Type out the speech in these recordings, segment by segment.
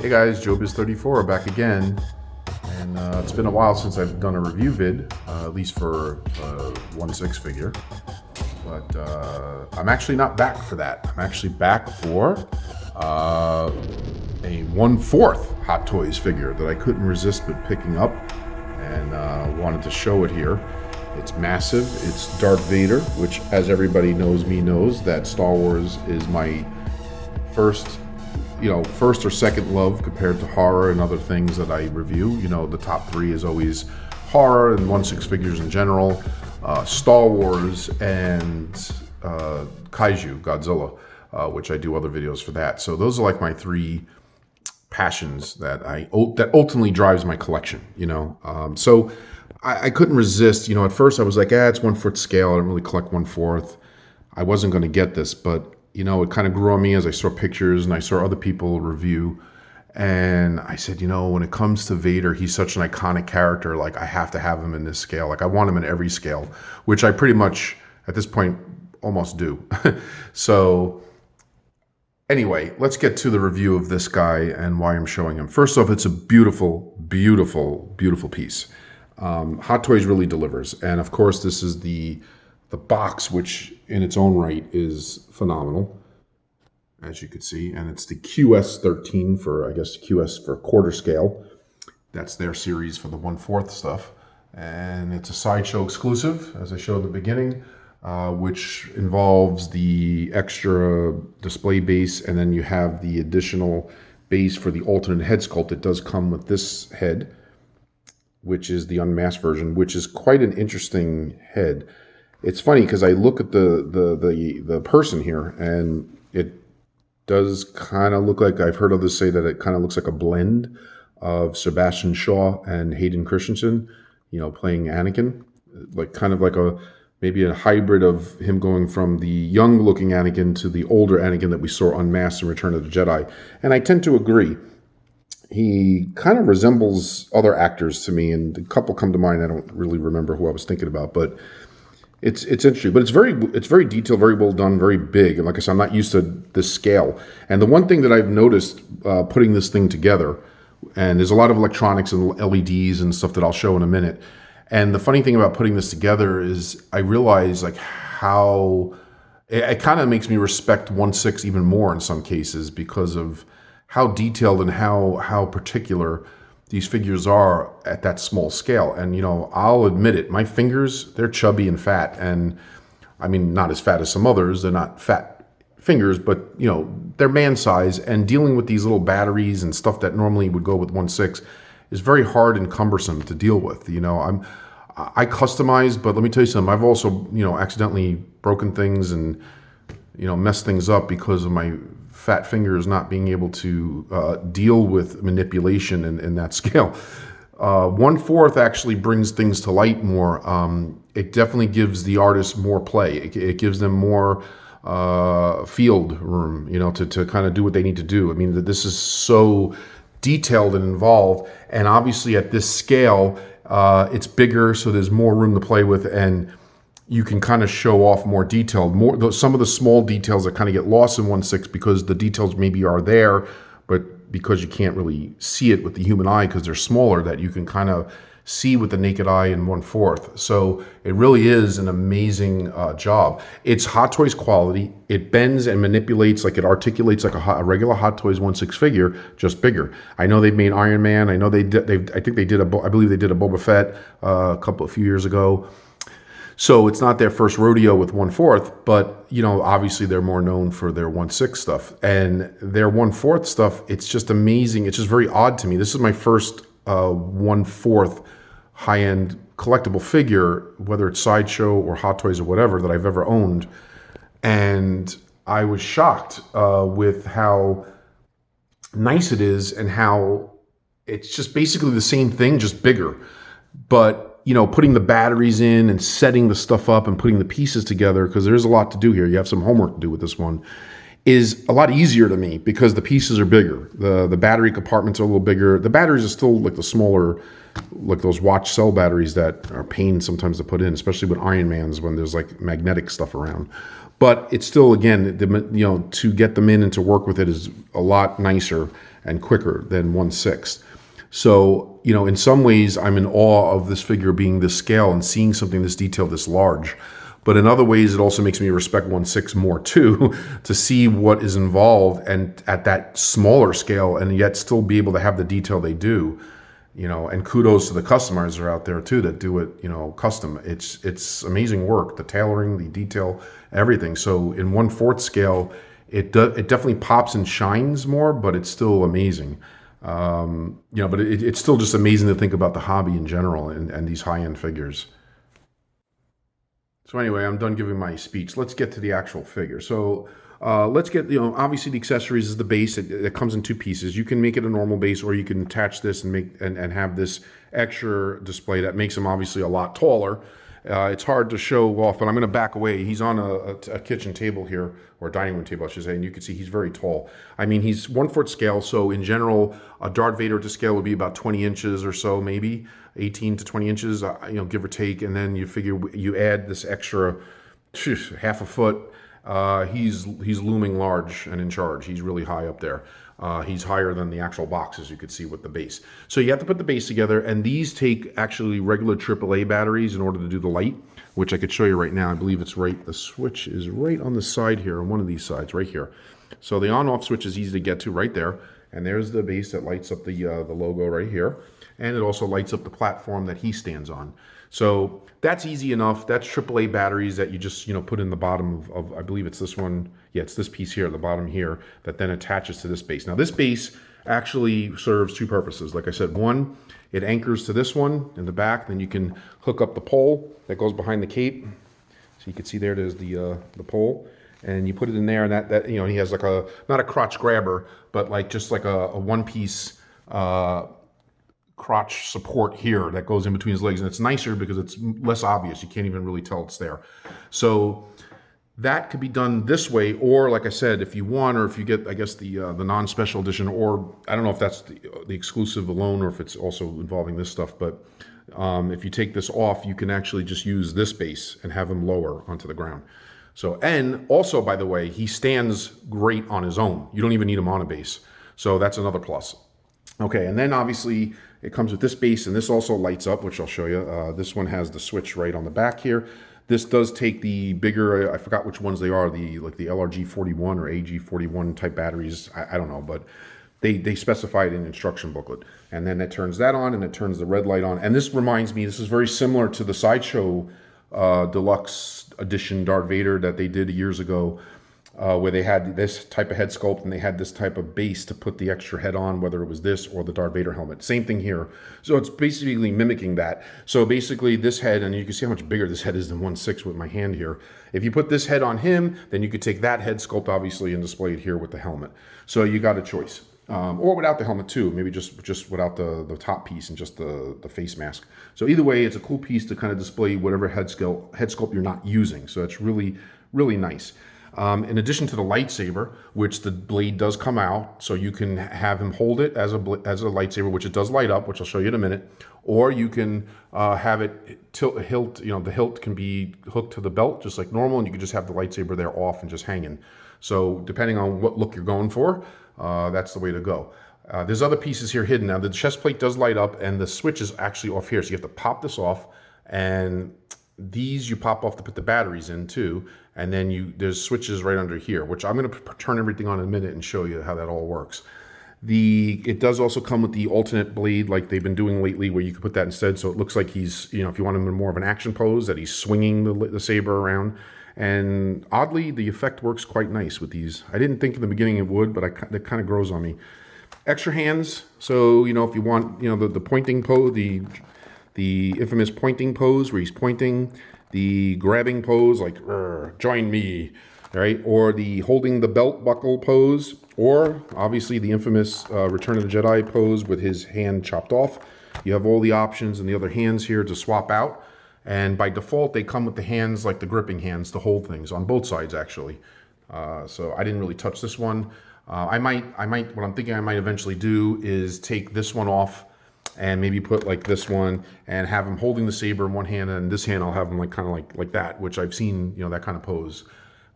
Hey guys, JoeBiz34 back again, and it's been a while since I've done a review vid, at least for a 1/6 figure, but I'm actually not back for that. I'm actually back for a 1/4 Hot Toys figure that I couldn't resist but picking up, and wanted to show it here. It's massive. It's Darth Vader, which, as everybody knows that Star Wars is my first or second love compared to horror and other things that I review. You know, the top three is always horror and 1/6 figures in general, Star Wars, and Kaiju, Godzilla, which I do other videos for that. So those are like my three passions that ultimately drives my collection, so I couldn't resist. At first I was like, it's 1/4 scale. I don't really collect 1/4. I wasn't going to get this, but it kind of grew on me as I saw pictures and I saw other people review. And I said, when it comes to Vader, he's such an iconic character. Like, I have to have him in this scale. Like, I want him in every scale, which I pretty much, at this point, almost do. So, anyway, let's get to the review of this guy and why I'm showing him. First off, it's a beautiful, beautiful, beautiful piece. Hot Toys really delivers. And, of course, this is the box, which in its own right is phenomenal, as you can see. And it's the QS13 for, I guess, QS for quarter scale. That's their series for the 1/4 stuff. And it's a Sideshow exclusive, as I showed in the beginning, which involves the extra display base, and then you have the additional base for the alternate head sculpt. It does come with this head, which is the unmasked version, which is quite an interesting head. It's funny because I look at the person here, and it does kind of look like, I've heard others say that it kind of looks like a blend of Sebastian Shaw and Hayden Christensen, playing Anakin, like kind of like maybe a hybrid of him going from the young-looking Anakin to the older Anakin that we saw unmasked in Return of the Jedi. And I tend to agree. He kind of resembles other actors to me, and a couple come to mind. I don't really remember who I was thinking about, but it's interesting. But it's very detailed, very well done, very big. And like I said, I'm not used to this scale. And the one thing that I've noticed putting this thing together, and there's a lot of electronics and LEDs and stuff that I'll show in a minute. And the funny thing about putting this together is I realize like how it kind of makes me respect 1/6 even more in some cases, because of how detailed and how particular these figures are at that small scale. And, I'll admit it, my fingers, they're chubby and fat. And I mean, not as fat as some others. They're not fat fingers, but, they're man size. And dealing with these little batteries and stuff that normally would go with 1/6 is very hard and cumbersome to deal with. I customize, but let me tell you something. I've also, accidentally broken things and, messed things up because of my fat fingers not being able to deal with manipulation in that scale. 1/4 actually brings things to light more. It definitely gives the artist more play. It gives them more field room, to kind of do what they need to do. I mean, this is so detailed and involved, and obviously at this scale, it's bigger, so there's more room to play with, and you can kind of show off more detail. Some of the small details that kind of get lost in 1/6 because the details maybe are there, but because you can't really see it with the human eye because they're smaller, that you can kind of see with the naked eye in 1/4. So it really is an amazing job. It's Hot Toys quality. It bends and manipulates, like it articulates like a regular Hot Toys 1/6 figure, just bigger. I know they've made Iron Man. I know I believe they did a Boba Fett a few years ago. So it's not their first rodeo with 1/4, but, obviously they're more known for their 1/6 stuff. And their 1/4 stuff, it's just amazing. It's just very odd to me. This is my first 1/4 high-end collectible figure, whether it's Sideshow or Hot Toys or whatever, that I've ever owned. And I was shocked with how nice it is and how it's just basically the same thing, just bigger. But putting the batteries in and setting the stuff up and putting the pieces together, because there's a lot to do here. You have some homework to do with this one, is a lot easier to me because the pieces are bigger. The battery compartments are a little bigger. The batteries are still like the smaller, like those watch cell batteries that are pain sometimes to put in, especially with Iron Mans when there's like magnetic stuff around. But it's still, again, to get them in and to work with it is a lot nicer. and quicker than 1/6. So, you know, in some ways, I'm in awe of this figure being this scale and seeing something this detailed, this large. But in other ways, it also makes me respect 1/6 more too, to see what is involved and at that smaller scale, and yet still be able to have the detail they do. You know, and kudos to the customers are out there too that do it, you know, custom. It's amazing work, the tailoring, the detail, everything. So in 1/4 scale, it definitely pops and shines more, but it's still amazing. You know, but it's still just amazing to think about the hobby in general and these high-end figures. So anyway, I'm done giving my speech. Let's get to the actual figure. So let's get, you know, obviously the accessories is the base. It comes in 2 pieces. You can make it a normal base, or you can attach this and make and have this extra display that makes him obviously a lot taller. It's hard to show off, but I'm going to back away. He's on a kitchen table here, or a dining room table, I should say, and you can see he's very tall. I mean, he's 1/4 scale, so in general, a Darth Vader to scale would be about 20 inches or so, maybe 18 to 20 inches, you know, give or take. And then you figure you add this extra half a foot. He's looming large and in charge. He's really high up there. He's higher than the actual box, as you could see with the base. So you have to put the base together, and these take actually regular AAA batteries in order to do the light, which I could show you right now. I believe it's right, the switch is right on the side here, on one of these sides, right here. So the on-off switch is easy to get to right there, and there's the base that lights up the logo right here, and it also lights up the platform that he stands on. So that's easy enough. That's AAA batteries that you just, you know, put in the bottom of I believe it's this one. Yeah, it's this piece here at the bottom here that then attaches to this base. Now this base actually serves 2 purposes. Like I said, one, it anchors to this one in the back. Then you can hook up the pole that goes behind the cape. So you can see there's the pole, and you put it in there, and that you know, he has like a, not a crotch grabber, but like just like a one-piece crotch support here that goes in between his legs, and it's nicer because it's less obvious. You can't even really tell it's there. So that could be done this way, or like I said, if you want, or if you get, I guess, the non-special edition, or I don't know if that's the exclusive alone, or if it's also involving this stuff, but if you take this off, you can actually just use this base and have him lower onto the ground. So, and also, by the way, he stands great on his own. You don't even need him on a base. So that's another plus. Okay, and then obviously it comes with this base, and this also lights up, which I'll show you. This one has the switch right on the back here. This does take the bigger, I forgot which ones they are, like the LRG41 or AG41 type batteries. I don't know, but they specify it in the instruction booklet. And then it turns that on, and it turns the red light on. And this reminds me, this is very similar to the Sideshow Deluxe Edition Darth Vader that they did years ago, where they had this type of head sculpt and they had this type of base to put the extra head on, whether it was this or the Darth Vader helmet. Same thing here. So it's basically mimicking that. So basically this head, and you can see how much bigger this head is than 1/6 with my hand here. If you put this head on him, then you could take that head sculpt obviously and display it here with the helmet. So you got a choice. Or without the helmet too, maybe just without the top piece and just the face mask. So either way, it's a cool piece to kind of display whatever head sculpt you're not using. So it's really, really nice. In addition to the lightsaber, which the blade does come out, so you can have him hold it as a lightsaber, which it does light up, which I'll show you in a minute, or you can have it hilt. You know, the hilt can be hooked to the belt just like normal, and you can just have the lightsaber there off and just hanging. So depending on what look you're going for, that's the way to go. There's other pieces here hidden. Now the chest plate does light up, and the switch is actually off here, so you have to pop this off, and these you pop off to put the batteries in too, and then there's switches right under here, which I'm going to turn everything on in a minute and show you how that all works. It does also come with the alternate blade like they've been doing lately, where you can put that instead, so it looks like he's, you know, if you want him in more of an action pose, that he's swinging the saber around. And oddly, the effect works quite nice with these. I didn't think in the beginning it would, but it kind of grows on me. Extra hands, so, you know, if you want, you know, the pointing pose, the infamous pointing pose where he's pointing, the grabbing pose, like, join me, right? Or the holding the belt buckle pose, or obviously the infamous Return of the Jedi pose with his hand chopped off. You have all the options and the other hands here to swap out. And by default, they come with the hands, like the gripping hands, to hold things on both sides, actually. So I didn't really touch this one. What I'm thinking I might eventually do is take this one off and maybe put like this one and have him holding the saber in one hand, and this hand I'll have him like kind of like that, which I've seen, you know, that kind of pose.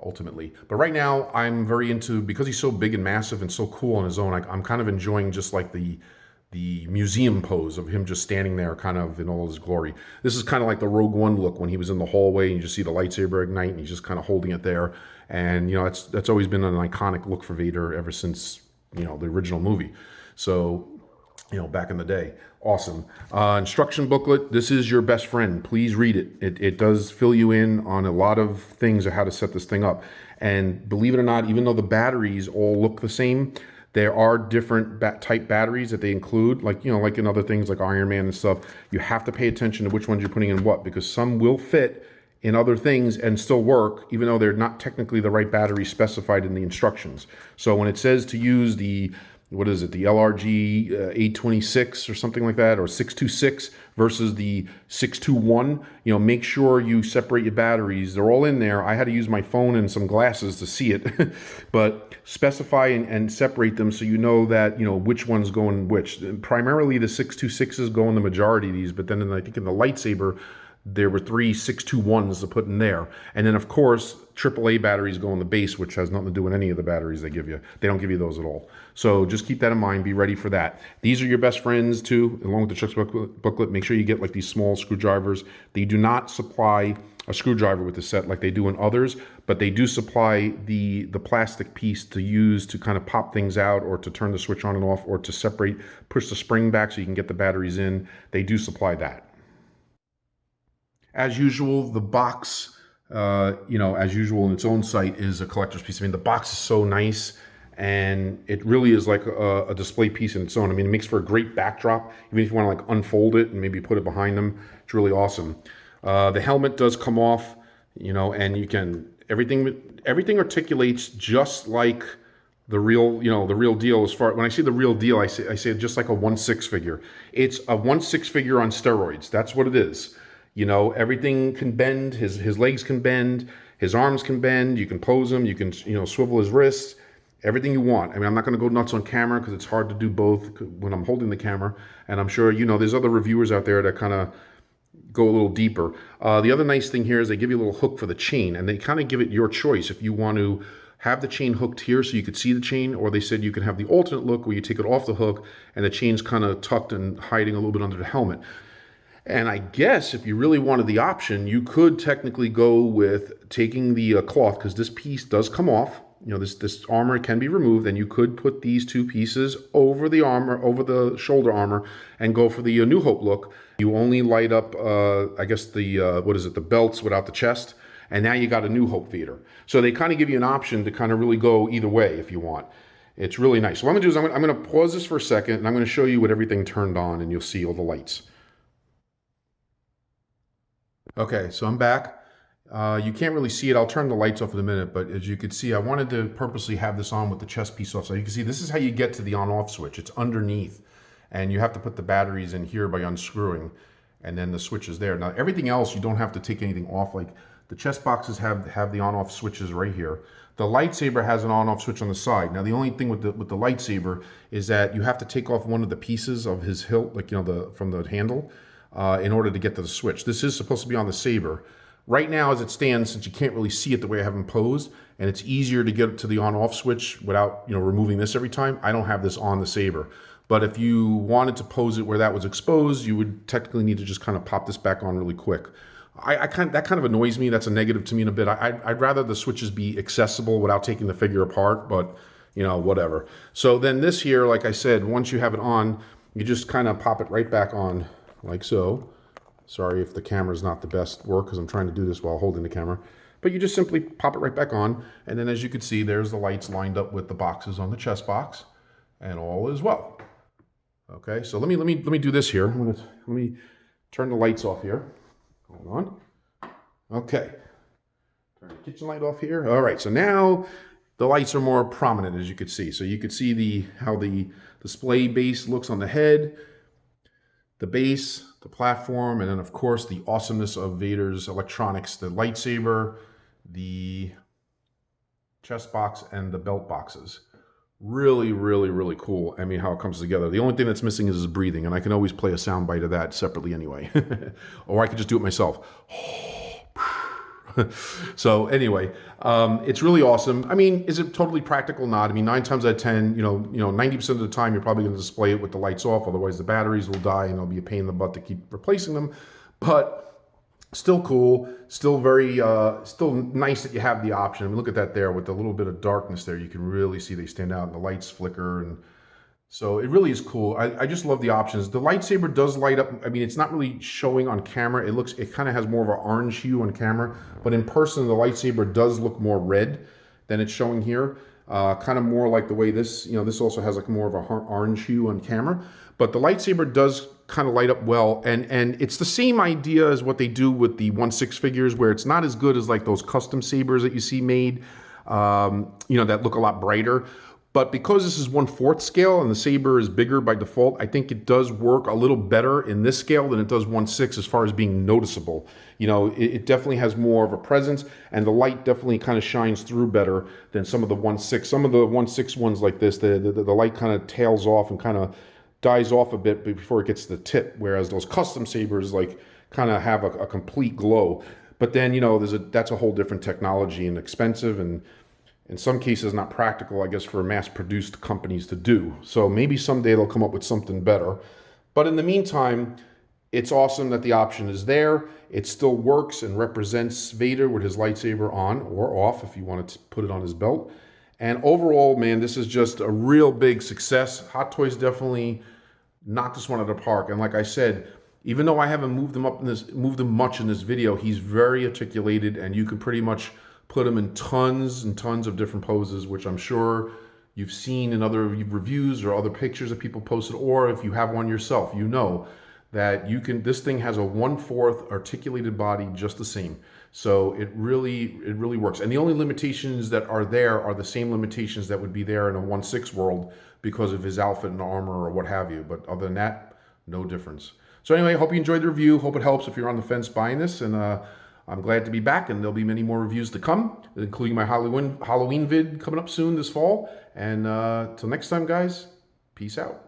ultimately. But right now, I'm very into, because he's so big and massive and so cool on his own, I'm kind of enjoying just like the museum pose of him just standing there kind of in all his glory. This is kind of like the Rogue One look when he was in the hallway and you just see the lightsaber ignite and he's just kind of holding it there. And, you know, that's always been an iconic look for Vader ever since, you know, the original movie. So, you know, back in the day. Awesome. Instruction booklet. This is your best friend. Please read it. It does fill you in on a lot of things of how to set this thing up. And believe it or not, even though the batteries all look the same, there are different type batteries that they include, like, you know, like in other things like Iron Man and stuff. You have to pay attention to which ones you're putting in what, because some will fit in other things and still work, even though they're not technically the right battery specified in the instructions. So when it says to use the, what is it, the LRG 826 or something like that, or 626 versus the 621, you know, make sure you separate your batteries. They're all in there. I had to use my phone and some glasses to see it, but specify and separate them so you know that, you know, which one's going which. Primarily the 626s go in the majority of these, but then I think in the lightsaber, there were 3 621s to put in there. And then, of course, AAA batteries go in the base, which has nothing to do with any of the batteries they give you. They don't give you those at all. So just keep that in mind. Be ready for that. These are your best friends, too, along with the Chuck's booklet. Make sure you get, like, these small screwdrivers. They do not supply a screwdriver with the set like they do in others, but they do supply the plastic piece to use to kind of pop things out or to turn the switch on and off or to separate, push the spring back so you can get the batteries in. They do supply that. As usual, the box, you know, as usual in its own site, is a collector's piece. I mean, the box is so nice, and it really is like a display piece in its own. I mean, it makes for a great backdrop, even if you want to like unfold it and maybe put it behind them. It's really awesome. The helmet does come off, you know, and you can, everything articulates just like the real, you know, the real deal. As far, when I say the real deal, I say it just like a 1/6 figure. It's a 1/6 figure on steroids. That's what it is. You know, everything can bend. His legs can bend. His arms can bend. You can pose him. You can, you know, swivel his wrists. Everything you want. I mean, I'm not going to go nuts on camera because it's hard to do both when I'm holding the camera. And I'm sure, you know, there's other reviewers out there that kind of go a little deeper. The other nice thing here is they give you a little hook for the chain, and they kind of give it your choice if you want to have the chain hooked here so you could see the chain, or they said you can have the alternate look where you take it off the hook and the chain's kind of tucked and hiding a little bit under the helmet. And I guess if you really wanted the option, you could technically go with taking the cloth, because this piece does come off. You know, this armor can be removed, and you could put these two pieces over the armor, over the shoulder armor, and go for the New Hope look. You only light up, I guess, the, what is it, the belts without the chest, and now you got a New Hope Vader. So they kind of give you an option to kind of really go either way if you want. It's really nice. So what I'm going to do is I'm going to pause this for a second, and I'm going to show you what everything turned on, and you'll see all the lights. Okay, so I'm back. You can't really see it. I'll turn the lights off in a minute, but as you can see, I wanted to purposely have this on with the chest piece off. So you can see this is how you get to the on-off switch. It's underneath, and you have to put the batteries in here by unscrewing, and then the switch is there. Now, everything else, you don't have to take anything off. Like the chest boxes have the on-off switches right here. The lightsaber has an on-off switch on the side. Now, the only thing with the lightsaber is that you have to take off one of the pieces of his hilt, like, you know, from the handle, in order to get to the switch. This is supposed to be on the saber. Right now, as it stands, since you can't really see it the way I have them posed, and it's easier to get to the on-off switch without, you know, removing this every time, I don't have this on the saber. But if you wanted to pose it where that was exposed, you would technically need to just kind of pop this back on really quick. That kind of annoys me. That's a negative to me in a bit. I'd rather the switches be accessible without taking the figure apart, but, you know, whatever. So then this here, like I said, once you have it on, you just kind of pop it right back on, like so. Sorry if the camera's not the best work, because I'm trying to do this while holding the camera. But you just simply pop it right back on, and then as you can see, there's the lights lined up with the boxes on the chest box, and all is well. Okay, so let me do this here. Let me turn the lights off here. Hold on. Okay. Turn the kitchen light off here. All right, so now the lights are more prominent, as you can see. So you can see how the display base looks on the head, the base, the platform, and then of course the awesomeness of Vader's electronics, the lightsaber, the chest box, and the belt boxes. Really, really, really cool. I mean, how it comes together. The only thing that's missing is his breathing, and I can always play a sound bite of that separately anyway. Or I could just do it myself. So anyway, it's really awesome. I mean, is it totally practical? Not. I mean, 9 times out of 10, 90% of the time, you're probably going to display it with the lights off. Otherwise, the batteries will die, and it'll be a pain in the butt to keep replacing them. But still cool, still very, still nice that you have the option. I mean, look at that there with the little bit of darkness there. You can really see they stand out, and the lights flicker, and so it really is cool. I just love the options. The lightsaber does light up. I mean, it's not really showing on camera. It kind of has more of an orange hue on camera, but in person, the lightsaber does look more red than it's showing here. Kind of more like the way this, this also has like more of a orange hue on camera, but the lightsaber does kind of light up well. And it's the same idea as what they do with the 1/6 figures, where it's not as good as like those custom sabers that you see made, that look a lot brighter. But because this is 1/4 scale and the saber is bigger by default, I think it does work a little better in this scale than it does 1/6 as far as being noticeable. It definitely has more of a presence, and the light definitely kind of shines through better than some of the 1/6. Some of the 1/6 ones like this, the light kind of tails off and kind of dies off a bit before it gets to the tip, whereas those custom sabers like kind of have a complete glow. But then, that's a whole different technology and expensive, and in some cases not practical, I guess, for mass-produced companies to do. So maybe someday they'll come up with something better. But in the meantime, it's awesome that the option is there. It still works and represents Vader with his lightsaber on or off if you wanted to put it on his belt. And overall, man, this is just a real big success. Hot Toys definitely knocked this one out of the park. And like I said, even though I haven't moved him much in this video, he's very articulated, and you can pretty much put them in tons and tons of different poses, which I'm sure you've seen in other reviews or other pictures that people posted, or if you have one yourself, that this thing has a 1/4 articulated body just the same. So it really works. And the only limitations that are there are the same limitations that would be there in a 1/6 world because of his outfit and armor or what have you. But other than that, no difference. So anyway, hope you enjoyed the review. Hope it helps if you're on the fence buying this. And I'm glad to be back, and there'll be many more reviews to come, including my Halloween vid coming up soon this fall. And till next time, guys, peace out.